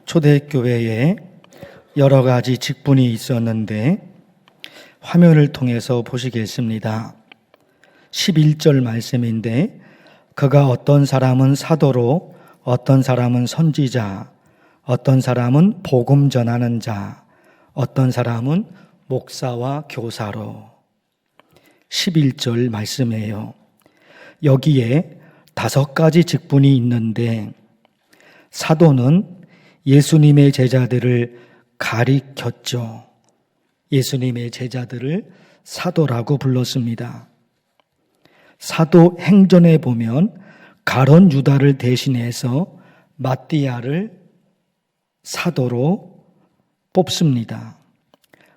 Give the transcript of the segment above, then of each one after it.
초대교회에 여러 가지 직분이 있었는데 화면을 통해서 보시겠습니다. 11절 말씀인데 그가 어떤 사람은 사도로, 어떤 사람은 선지자, 어떤 사람은 복음 전하는 자, 어떤 사람은 목사와 교사로. 11절 말씀이에요. 여기에 5가지 직분이 있는데 사도는 예수님의 제자들을 가리켰죠. 예수님의 제자들을 사도라고 불렀습니다. 사도 행전에 보면 가룟 유다를 대신해서 마띠아를 사도로 뽑습니다.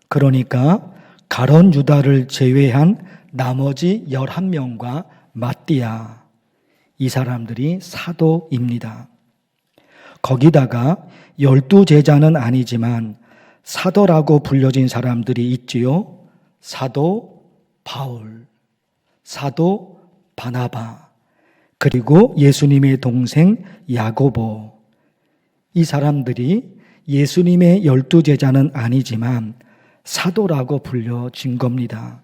그러니까 가룟 유다를 제외한 나머지 11명과 마띠아, 이 사람들이 사도입니다. 거기다가 12제자는 아니지만 사도라고 불려진 사람들이 있지요. 사도 바울, 사도 바나바, 그리고 예수님의 동생 야고보. 이 사람들이 예수님의 12제자는 아니지만 사도라고 불려진 겁니다.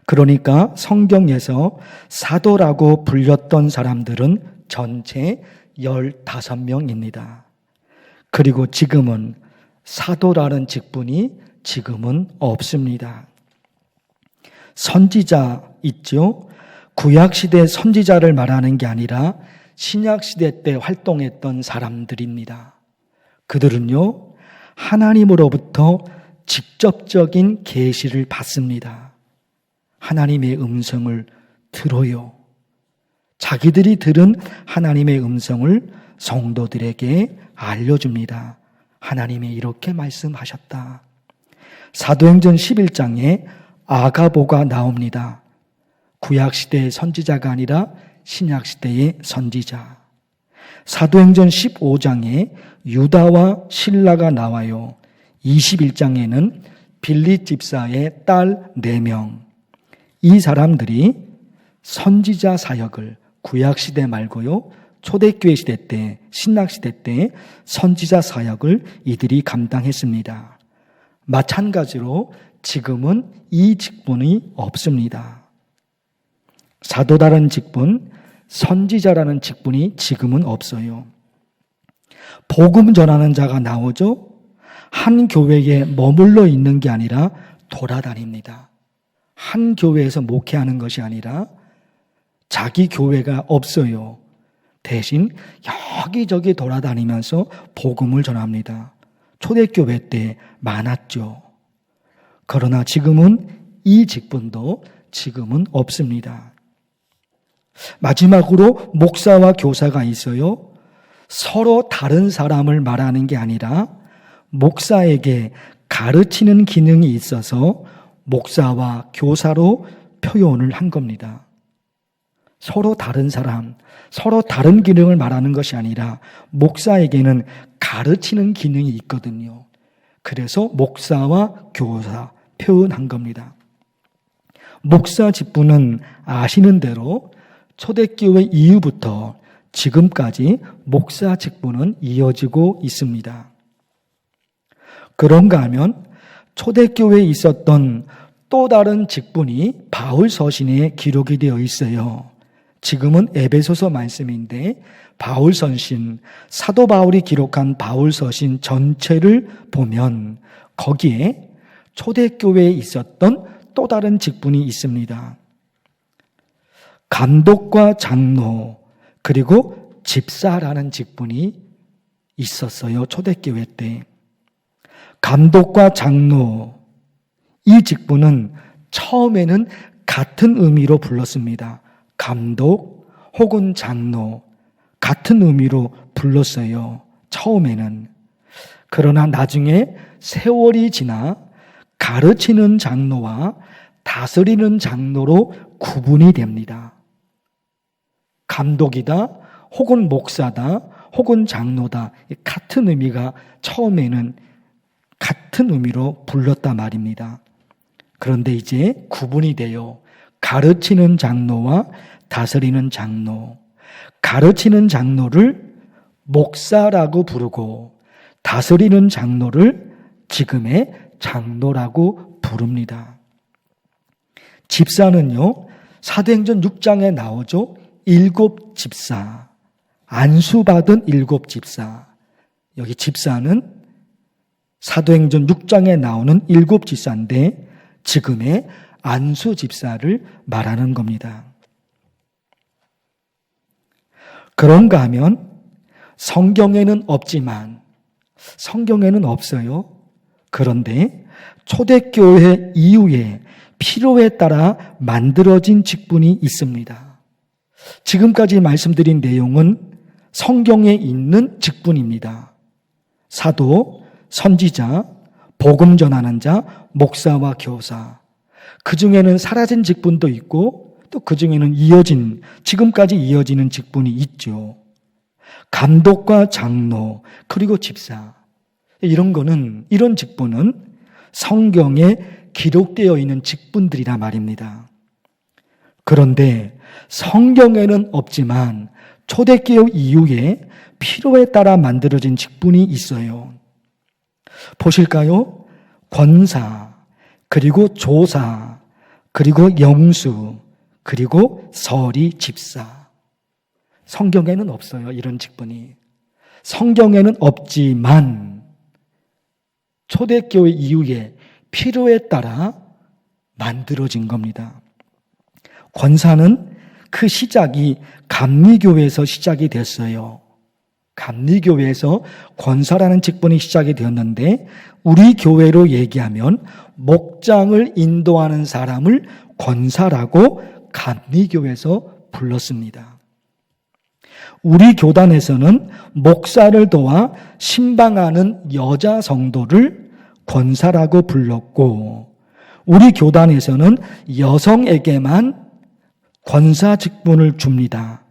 그러니까 성경에서 사도라고 불렸던 사람들은 전체 15명입니다. 그리고 지금은 사도라는 직분이 지금은 없습니다. 선지자 있죠? 구약시대 선지자를 말하는 게 아니라 신약시대 때 활동했던 사람들입니다. 그들은요, 하나님으로부터 직접적인 계시를 받습니다. 하나님의 음성을 들어요. 자기들이 들은 하나님의 음성을 성도들에게 알려줍니다. 하나님이 이렇게 말씀하셨다. 사도행전 11장에 아가보가 나옵니다. 구약시대의 선지자가 아니라 신약시대의 선지자. 사도행전 15장에 유다와 실라가 나와요. 21장에는 빌립 집사의 딸 4명. 이 사람들이 선지자 사역을 구약시대 말고요, 초대교회 시대 때, 신약시대 때 선지자 사역을 이들이 감당했습니다. 마찬가지로 지금은 이 직분이 없습니다. 사도라는 직분, 선지자라는 직분이 지금은 없어요. 복음 전하는 자가 나오죠? 한 교회에 머물러 있는 게 아니라 돌아다닙니다. 한 교회에서 목회하는 것이 아니라 자기 교회가 없어요. 대신 여기저기 돌아다니면서 복음을 전합니다. 초대교회 때 많았죠. 그러나 지금은 이 직분도 지금은 없습니다. 마지막으로 목사와 교사가 있어요. 서로 다른 사람을 말하는 게 아니라 목사에게 가르치는 기능이 있어서 목사와 교사로 표현을 한 겁니다. 서로 다른 사람, 서로 다른 기능을 말하는 것이 아니라 목사에게는 가르치는 기능이 있거든요. 그래서 목사와 교사 표현한 겁니다. 목사 직분은 아시는 대로 초대교회 이후부터 지금까지 목사 직분은 이어지고 있습니다. 그런가 하면 초대교회에 있었던 또 다른 직분이 바울 서신에 기록이 되어 있어요. 지금은 에베소서 말씀인데 바울 서신, 사도 바울이 기록한 바울 서신 전체를 보면 거기에 초대교회에 있었던 또 다른 직분이 있습니다. 감독과 장로, 그리고 집사라는 직분이 있었어요. 초대교회 때. 감독과 장로, 이 직분은 처음에는 같은 의미로 불렀습니다. 감독 혹은 장로, 같은 의미로 불렀어요. 처음에는. 그러나 나중에 세월이 지나 가르치는 장로와 다스리는 장로로 구분이 됩니다. 감독이다, 혹은 목사다, 혹은 장로다. 같은 의미가 처음에는 같은 의미로 불렀단 말입니다. 그런데 이제 구분이 돼요. 가르치는 장로와 다스리는 장로. 가르치는 장로를 목사라고 부르고 다스리는 장로를 지금의 장로라고 부릅니다. 집사는요, 사도행전 6장에 나오죠. 7집사, 안수받은 7집사. 여기 집사는 사도행전 6장에 나오는 7집사인데 지금의 안수집사를 말하는 겁니다. 그런가 하면 성경에는 없어요. 그런데 초대교회 이후에 필요에 따라 만들어진 직분이 있습니다. 지금까지 말씀드린 내용은 성경에 있는 직분입니다. 사도, 선지자, 복음 전하는 자, 목사와 교사. 그 중에는 사라진 직분도 있고 또 그 중에는 지금까지 이어지는 직분이 있죠. 감독과 장로, 그리고 집사. 이런 직분은 성경에 기록되어 있는 직분들이라 말입니다. 그런데 성경에는 없지만 초대교회 이후에 필요에 따라 만들어진 직분이 있어요. 보실까요? 권사, 그리고 조사, 그리고 영수, 그리고 서리 집사. 성경에는 없어요, 이런 직분이. 성경에는 없지만 초대교회 이후에 필요에 따라 만들어진 겁니다. 권사는 그 시작이 감리교회에서 시작이 됐어요. 감리교회에서 권사라는 직분이 시작이 되었는데 우리 교회로 얘기하면 목장을 인도하는 사람을 권사라고 감리교회에서 불렀습니다. 우리 교단에서는 목사를 도와 신방하는 여자 성도를 권사라고 불렀고 우리 교단에서는 여성에게만 권사 직분을 줍니다.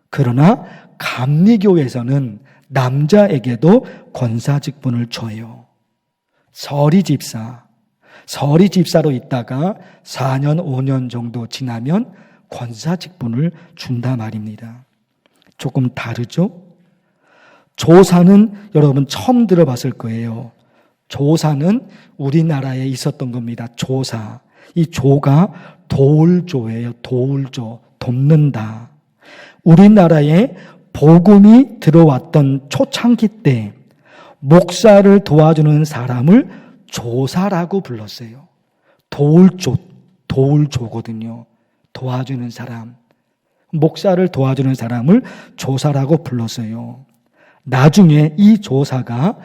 그러나 감리교회에서는 남자에게도 권사 직분을 줘요. 서리 집사로 있다가 4년, 5년 정도 지나면 권사 직분을 준다 말입니다. 조금 다르죠? 조사는 여러분 처음 들어봤을 거예요. 조사는 우리나라에 있었던 겁니다. 조사. 이 조가 도울조예요. 도울조. 돕는다. 우리나라에 복음이 들어왔던 초창기 때 목사를 도와주는 사람을 조사라고 불렀어요. 도울조거든요. 도와주는 사람. 목사를 도와주는 사람을 조사라고 불렀어요. 나중에 이 조사가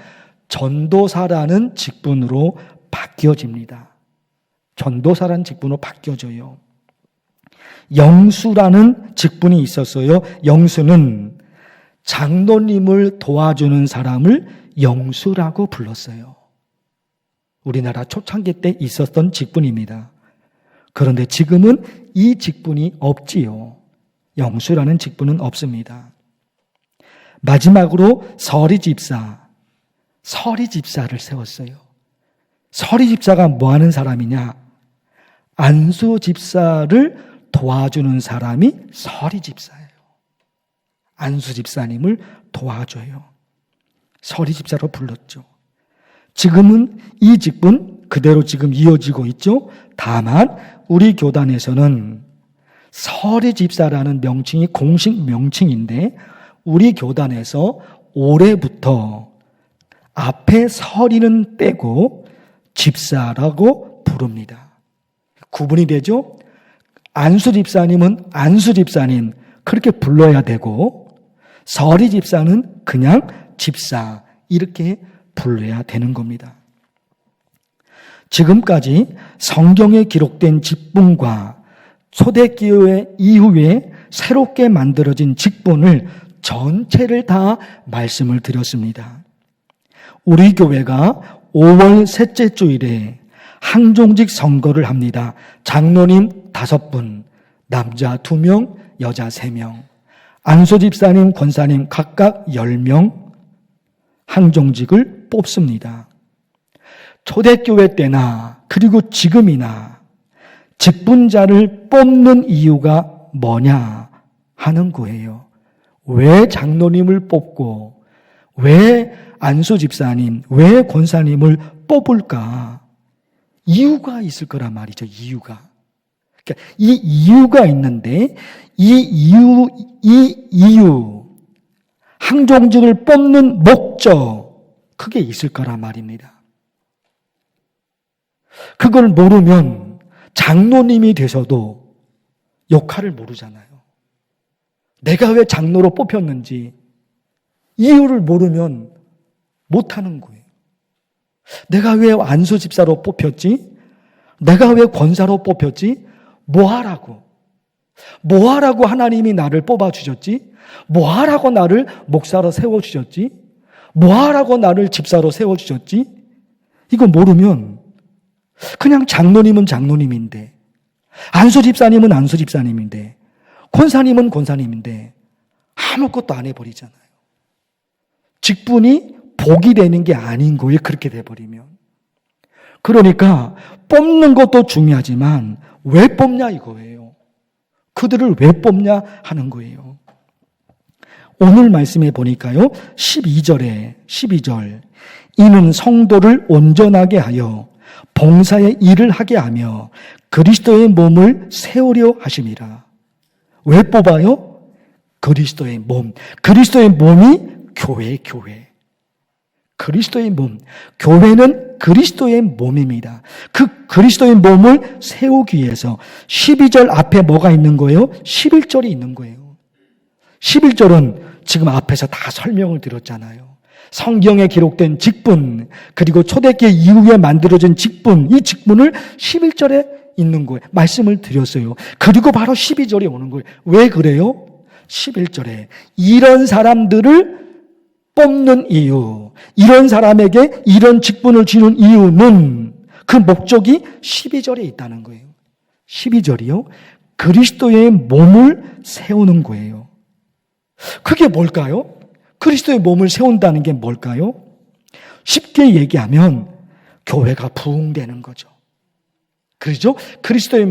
전도사라는 직분으로 바뀌어집니다. 전도사라는 직분으로 바뀌어져요. 영수라는 직분이 있었어요. 영수는 장로님을 도와주는 사람을 영수라고 불렀어요. 우리나라 초창기 때 있었던 직분입니다. 그런데 지금은 이 직분이 없지요. 영수라는 직분은 없습니다. 마지막으로 서리 집사를 세웠어요. 서리 집사가 뭐 하는 사람이냐? 안수 집사를 도와주는 사람이 서리 집사예요. 안수 집사님을 도와줘요. 서리 집사로 불렀죠. 지금은 이 직분 그대로 지금 이어지고 있죠. 다만 우리 교단에서는 서리 집사라는 명칭이 공식 명칭인데 우리 교단에서 올해부터 앞에 서리는 빼고 집사라고 부릅니다. 구분이 되죠? 안수 집사님은 안수 집사님 그렇게 불러야 되고 서리 집사는 그냥 집사 이렇게 불러야 되는 겁니다. 지금까지 성경에 기록된 직분과 초대교회 이후에 새롭게 만들어진 직분을 전체를 다 말씀을 드렸습니다. 우리 교회가 5월 셋째 주일에 항종직 선거를 합니다. 장로님 5분, 남자 2명, 여자 3명, 안수집사님, 권사님 각각 10명 항종직을 뽑습니다. 초대교회 때나 그리고 지금이나 직분자를 뽑는 이유가 뭐냐 하는 거예요. 왜 장로님을 뽑고 왜 안수 집사님, 왜 권사님을 뽑을까? 이유가 있을 거란 말이죠. 이유가. 그러니까 이 이유가 있는데 이 이유 항종직을 뽑는 목적, 그게 있을 거란 말입니다. 그걸 모르면 장로님이 되셔도 역할을 모르잖아요. 내가 왜 장로로 뽑혔는지 이유를 모르면 못하는 거예요. 내가 왜 안수 집사로 뽑혔지? 내가 왜 권사로 뽑혔지? 뭐하라고 하나님이 나를 뽑아주셨지? 뭐하라고 나를 목사로 세워주셨지? 뭐하라고 나를 집사로 세워주셨지? 이거 모르면 그냥 장로님은 장로님인데, 안수 집사님은 안수 집사님인데, 권사님은 권사님인데 아무것도 안 해버리잖아요. 직분이 복이 되는 게 아닌 거예요. 그렇게 돼버리면. 그러니까 뽑는 것도 중요하지만 왜 뽑냐 이거예요. 그들을 왜 뽑냐 하는 거예요. 오늘 말씀에 보니까요, 12절 이는 성도를 온전하게 하여 봉사의 일을 하게 하며 그리스도의 몸을 세우려 하심이라. 왜 뽑아요? 그리스도의 몸. 그리스도의 몸이 교회. 그리스도의 몸. 교회는 그리스도의 몸입니다. 그 그리스도의 몸을 세우기 위해서 12절 앞에 뭐가 있는 거예요? 11절이 있는 거예요. 11절은 지금 앞에서 다 설명을 드렸잖아요. 성경에 기록된 직분, 그리고 초대교회 이후에 만들어진 직분, 이 직분을 11절에 있는 거예요. 말씀을 드렸어요. 그리고 바로 12절이 오는 거예요. 왜 그래요? 11절에 이런 사람들을 뽑는 이유, 이런 사람에게 이런 직분을 주는 이유는, 그 목적이 12절에 있다는 거예요. 12절이요? 그리스도의 몸을 세우는 거예요. 그게 뭘까요? 그리스도의 몸을 세운다는 게 뭘까요? 쉽게 얘기하면 교회가 부흥되는 거죠. 그렇죠? 그리스도의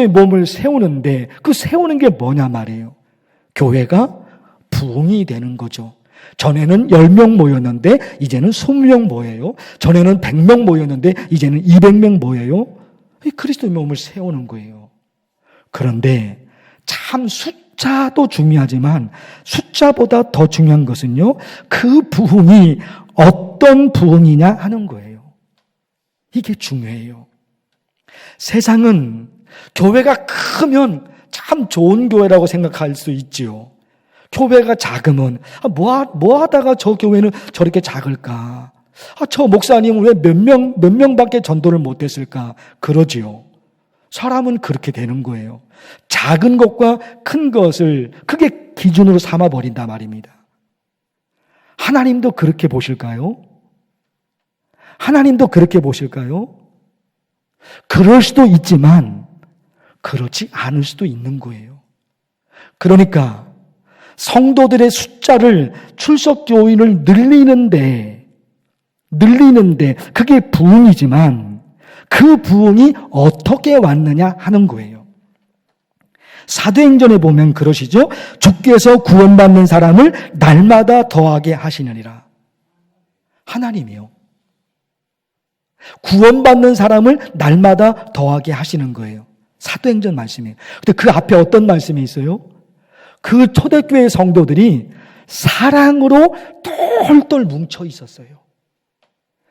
몸을 세우는데 그 세우는 게 뭐냐 말이에요. 교회가 부흥이 되는 거죠. 전에는 10명 모였는데 이제는 20명 모여요. 전에는 100명 모였는데 이제는 200명 모여요. 그리스도의 몸을 세우는 거예요. 그런데 참 숫자도 중요하지만 숫자보다 더 중요한 것은요, 그 부흥이 어떤 부흥이냐 하는 거예요. 이게 중요해요. 세상은 교회가 크면 참 좋은 교회라고 생각할 수 있지요. 교회가 작으면 뭐 하다가 저 교회는 저렇게 작을까? 저 목사님은 왜 몇 명밖에 전도를 못했을까? 그러지요. 사람은 그렇게 되는 거예요. 작은 것과 큰 것을 크게 기준으로 삼아버린단 말입니다. 하나님도 그렇게 보실까요? 하나님도 그렇게 보실까요? 그럴 수도 있지만 그렇지 않을 수도 있는 거예요. 그러니까 성도들의 숫자를, 출석 교인을 늘리는데 그게 부흥이지만 그 부흥이 어떻게 왔느냐 하는 거예요. 사도행전에 보면 그러시죠. 주께서 구원받는 사람을 날마다 더하게 하시느니라. 하나님이요. 구원받는 사람을 날마다 더하게 하시는 거예요. 사도행전 말씀이에요. 근데 그 앞에 어떤 말씀이 있어요? 그 초대교회 성도들이 사랑으로 똘똘 뭉쳐 있었어요.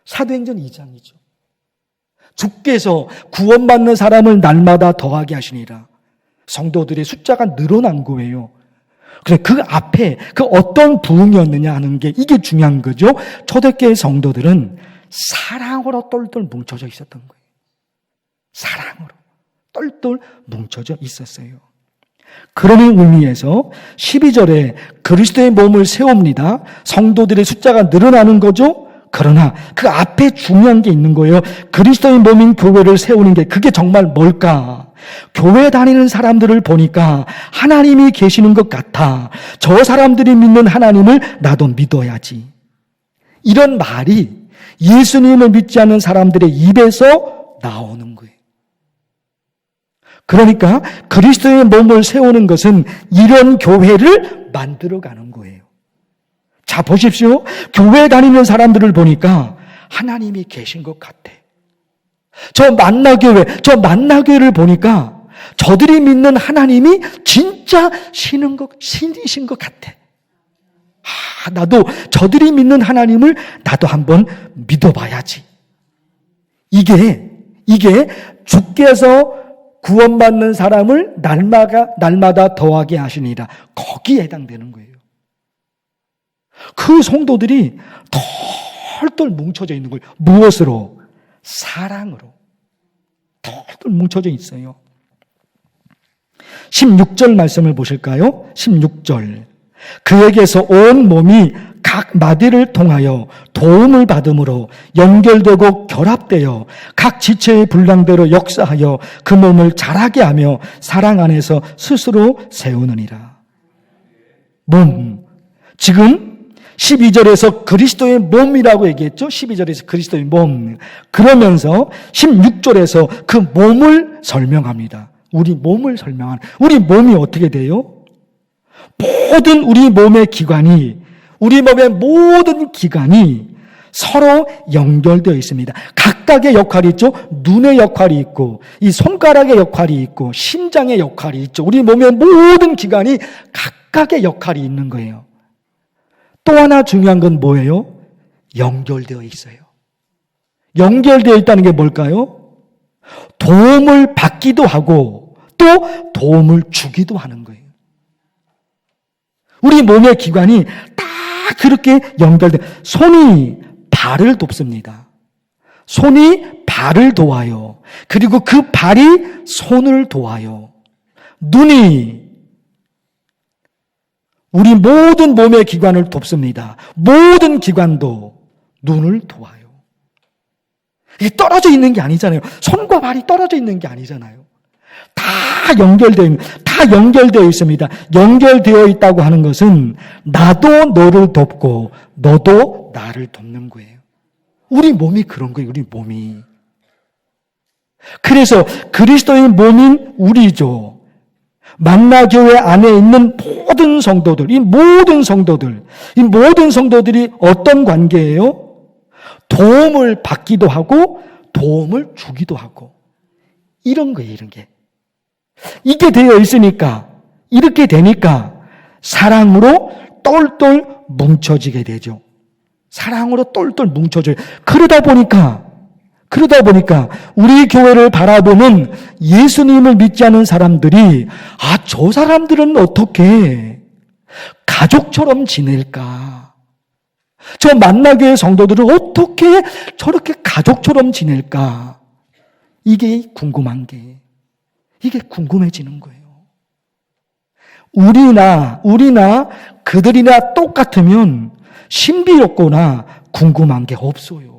사도행전 2장이죠. 주께서 구원받는 사람을 날마다 더하게 하시니라. 성도들의 숫자가 늘어난 거예요. 그래, 그 앞에 그 어떤 부흥이었느냐 하는 게 이게 중요한 거죠. 초대교회 성도들은 사랑으로 똘똘 뭉쳐져 있었던 거예요. 사랑으로 똘똘 뭉쳐져 있었어요. 그런 의미에서 12절에 그리스도의 몸을 세웁니다. 성도들의 숫자가 늘어나는 거죠. 그러나 그 앞에 중요한 게 있는 거예요. 그리스도의 몸인 교회를 세우는 게 그게 정말 뭘까? 교회 다니는 사람들을 보니까 하나님이 계시는 것 같아. 저 사람들이 믿는 하나님을 나도 믿어야지. 이런 말이 예수님을 믿지 않는 사람들의 입에서 나오는 거예요. 그러니까 그리스도의 몸을 세우는 것은 이런 교회를 만들어가는 거예요. 자, 보십시오. 교회 다니는 사람들을 보니까 하나님이 계신 것 같아. 저 만나교회를 보니까 저들이 믿는 하나님이 진짜 신이신 것 같아. 나도 저들이 믿는 하나님을 나도 한번 믿어봐야지. 이게 주께서 구원받는 사람을 날마다 더하게 하시니라. 거기에 해당되는 거예요. 그 성도들이 털털 뭉쳐져 있는 거예요. 무엇으로? 사랑으로. 털털 뭉쳐져 있어요. 16절 말씀을 보실까요? 16절. 그에게서 온 몸이 각 마디를 통하여 도움을 받음으로 연결되고 결합되어 각 지체의 분량대로 역사하여 그 몸을 자라게 하며 사랑 안에서 스스로 세우느니라. 몸. 지금 12절에서 그리스도의 몸이라고 얘기했죠. 12절에서 그리스도의 몸. 그러면서 16절에서 그 몸을 설명합니다. 우리 몸을 설명하는. 우리 몸이 어떻게 돼요? 모든 우리 몸의 모든 기관이 서로 연결되어 있습니다. 각각의 역할이 있죠. 눈의 역할이 있고, 이 손가락의 역할이 있고, 심장의 역할이 있죠. 우리 몸의 모든 기관이 각각의 역할이 있는 거예요. 또 하나 중요한 건 뭐예요? 연결되어 있어요. 연결되어 있다는 게 뭘까요? 도움을 받기도 하고 또 도움을 주기도 하는 거예요. 우리 몸의 기관이 다 그렇게 연결돼. 손이 발을 돕습니다. 손이 발을 도와요. 그리고 그 발이 손을 도와요. 눈이 우리 모든 몸의 기관을 돕습니다. 모든 기관도 눈을 도와요. 이게 떨어져 있는 게 아니잖아요. 손과 발이 떨어져 있는 게 아니잖아요. 다 연결되어 있습니다. 연결되어 있다고 하는 것은 나도 너를 돕고 너도 나를 돕는 거예요. 우리 몸이 그런 거예요. 우리 몸이. 그래서 그리스도의 몸인 우리죠. 만나교회 안에 있는 모든 성도들, 이 모든 성도들이 어떤 관계예요? 도움을 받기도 하고 도움을 주기도 하고 이런 거예요. 이런 게. 이게 되어 있으니까, 이렇게 되니까 사랑으로 똘똘 뭉쳐지게 되죠. 사랑으로 똘똘 뭉쳐져요. 그러다 보니까 우리 교회를 바라보는 예수님을 믿지 않은 사람들이 저 사람들은 어떻게 가족처럼 지낼까? 저 만나교회 성도들은 어떻게 저렇게 가족처럼 지낼까? 이게 궁금해지는 거예요. 우리나 그들이나 똑같으면 신비롭거나 궁금한 게 없어요.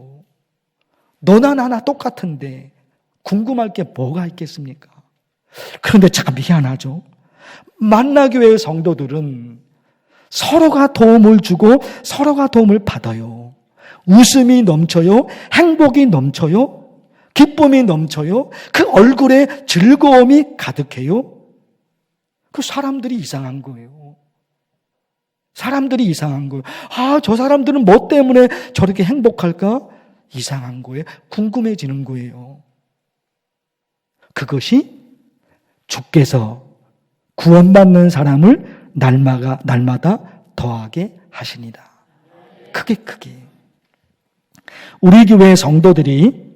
너나 나나 똑같은데 궁금할 게 뭐가 있겠습니까? 그런데 참 미안하죠. 만나교회의 성도들은 서로가 도움을 주고 서로가 도움을 받아요. 웃음이 넘쳐요. 행복이 넘쳐요. 기쁨이 넘쳐요. 그 얼굴에 즐거움이 가득해요. 그 사람들이 이상한 거예요. 저 사람들은 뭐 때문에 저렇게 행복할까? 이상한 거예요. 궁금해지는 거예요. 그것이 주께서 구원받는 사람을 날마다 더하게 하시니라. 크게. 우리 교회 성도들이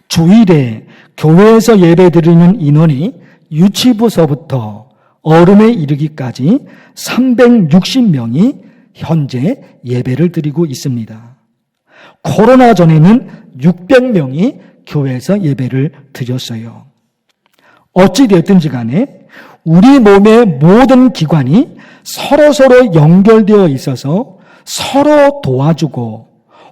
주일에 교회에서 예배드리는 인원이 유치부서부터 어른에 이르기까지 360명이 현재 예배를 드리고 있습니다. 코로나 전에는 600명이 교회에서 예배를 드렸어요. 어찌되었든지 간에 우리 몸의 모든 기관이 서로 연결되어 있어서 서로 도와주고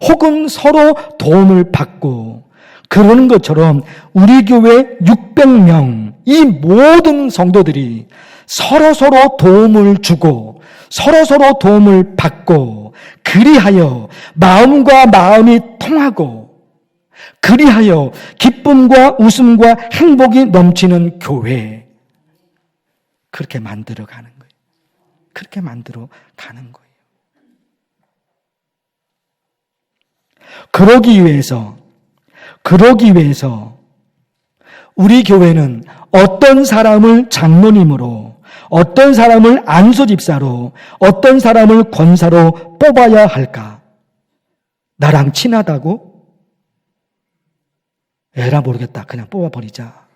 혹은 서로 도움을 받고 그러는 것처럼 우리 교회 600명 이 모든 성도들이 서로 도움을 주고 서로 도움을 받고 그리하여 마음과 마음이 통하고 그리하여 기쁨과 웃음과 행복이 넘치는 교회 그렇게 만들어 가는 거예요. 그러기 위해서 우리 교회는 어떤 사람을 장로님으로, 어떤 사람을 안수집사로, 어떤 사람을 권사로 뽑아야 할까? 나랑 친하다고? 에라 모르겠다. 그냥 뽑아버리자.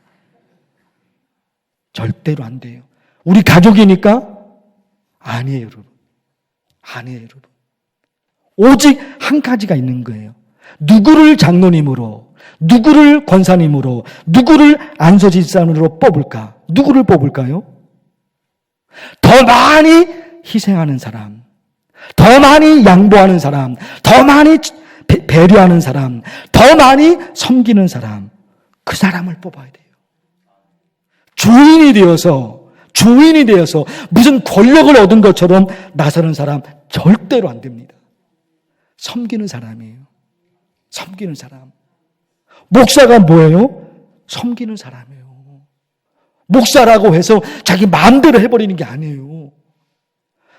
절대로 안 돼요. 우리 가족이니까? 아니에요, 여러분. 아니에요, 여러분. 오직 한 가지가 있는 거예요. 누구를 장로님으로, 누구를 권사님으로, 누구를 안수집사로 뽑을까? 누구를 뽑을까요? 더 많이 희생하는 사람, 더 많이 양보하는 사람, 더 많이 배려하는 사람, 더 많이 섬기는 사람, 그 사람을 뽑아야 돼요. 주인이 되어서 무슨 권력을 얻은 것처럼 나서는 사람 절대로 안 됩니다. 섬기는 사람이에요. 섬기는 사람. 목사가 뭐예요? 섬기는 사람이에요. 목사라고 해서 자기 마음대로 해버리는 게 아니에요.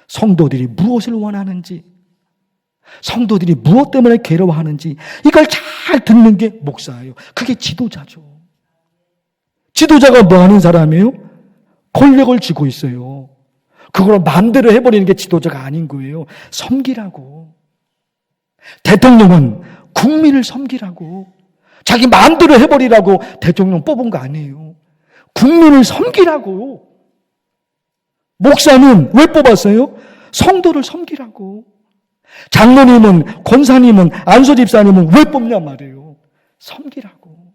성도들이 무엇을 원하는지, 성도들이 무엇 때문에 괴로워하는지 이걸 잘 듣는 게 목사예요. 그게 지도자죠. 지도자가 뭐 하는 사람이에요? 권력을 쥐고 있어요. 그걸 마음대로 해버리는 게 지도자가 아닌 거예요. 섬기라고. 대통령은 국민을 섬기라고. 자기 마음대로 해버리라고 대통령 뽑은 거 아니에요. 국민을 섬기라고. 목사는 왜 뽑았어요? 성도를 섬기라고. 장로님은, 권사님은, 안수집사님은 왜 뽑냔 말이에요. 섬기라고.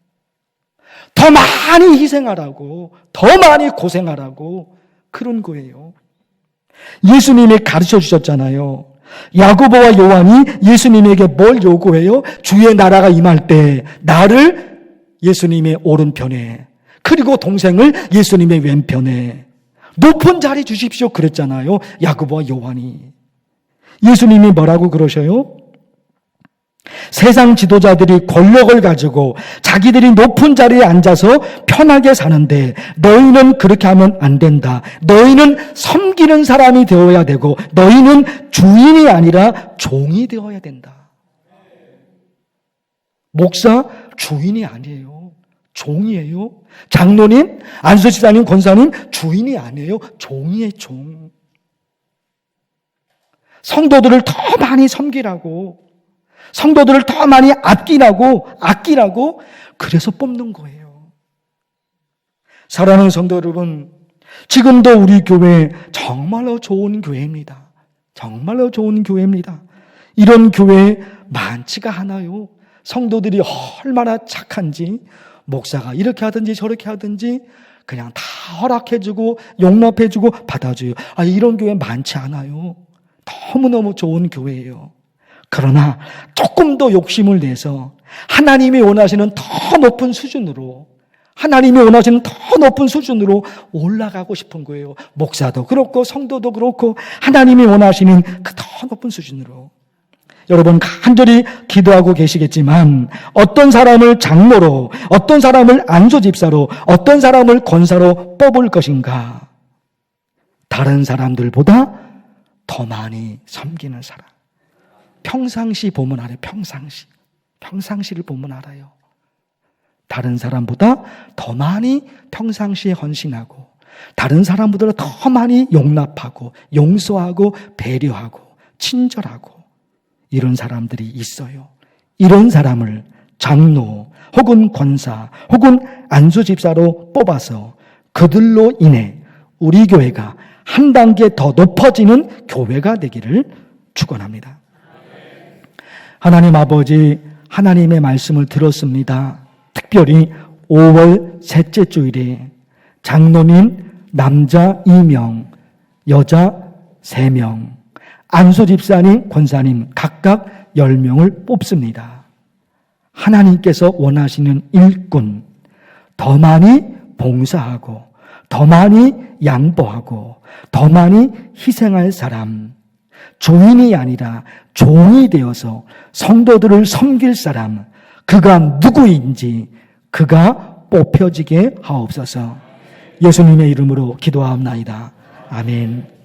더 많이 희생하라고, 더 많이 고생하라고, 그런 거예요. 예수님이 가르쳐 주셨잖아요. 야고보와 요한이 예수님에게 뭘 요구해요? 주의 나라가 임할 때 나를 예수님의 오른편에, 그리고 동생을 예수님의 왼편에 높은 자리 주십시오 그랬잖아요. 야고보와 요한이. 예수님이 뭐라고 그러셔요? 세상 지도자들이 권력을 가지고 자기들이 높은 자리에 앉아서 편하게 사는데 너희는 그렇게 하면 안 된다. 너희는 섬기는 사람이 되어야 되고 너희는 주인이 아니라 종이 되어야 된다. 목사 주인이 아니에요. 종이에요. 장로님, 안수집사님, 권사님 주인이 아니에요. 종이에요, 종. 성도들을 더 많이 섬기라고, 성도들을 더 많이 아끼라고 그래서 뽑는 거예요. 사랑하는 성도 여러분, 지금도 우리 교회 정말로 좋은 교회입니다. 정말로 좋은 교회입니다. 이런 교회 많지가 않아요. 성도들이 얼마나 착한지, 목사가 이렇게 하든지 저렇게 하든지 그냥 다 허락해주고 용납해주고 받아줘요. 이런 교회 많지 않아요. 너무너무 좋은 교회예요. 그러나 조금 더 욕심을 내서 하나님이 원하시는 더 높은 수준으로, 하나님이 원하시는 더 높은 수준으로 올라가고 싶은 거예요. 목사도 그렇고 성도도 그렇고 하나님이 원하시는 그 더 높은 수준으로. 여러분 간절히 기도하고 계시겠지만 어떤 사람을 장로로, 어떤 사람을 안수집사로, 어떤 사람을 권사로 뽑을 것인가? 다른 사람들보다 더 많이 섬기는 사람. 평상시 보면 알아요. 평상시를 보면 알아요. 다른 사람보다 더 많이 평상시에 헌신하고, 다른 사람보다 더 많이 용납하고, 용서하고, 배려하고, 친절하고, 이런 사람들이 있어요. 이런 사람을 장로 혹은 권사 혹은 안수집사로 뽑아서 그들로 인해 우리 교회가 한 단계 더 높아지는 교회가 되기를 축원합니다. 하나님 아버지, 하나님의 말씀을 들었습니다. 특별히 5월 셋째 주일에 장로님 남자 2명, 여자 3명, 안수집사님, 권사님 각각 10명을 뽑습니다. 하나님께서 원하시는 일꾼, 더 많이 봉사하고, 더 많이 양보하고, 더 많이 희생할 사람, 주인이 아니라 종이 되어서 성도들을 섬길 사람, 그가 누구인지 그가 뽑혀지게 하옵소서. 예수님의 이름으로 기도하옵나이다. 아멘.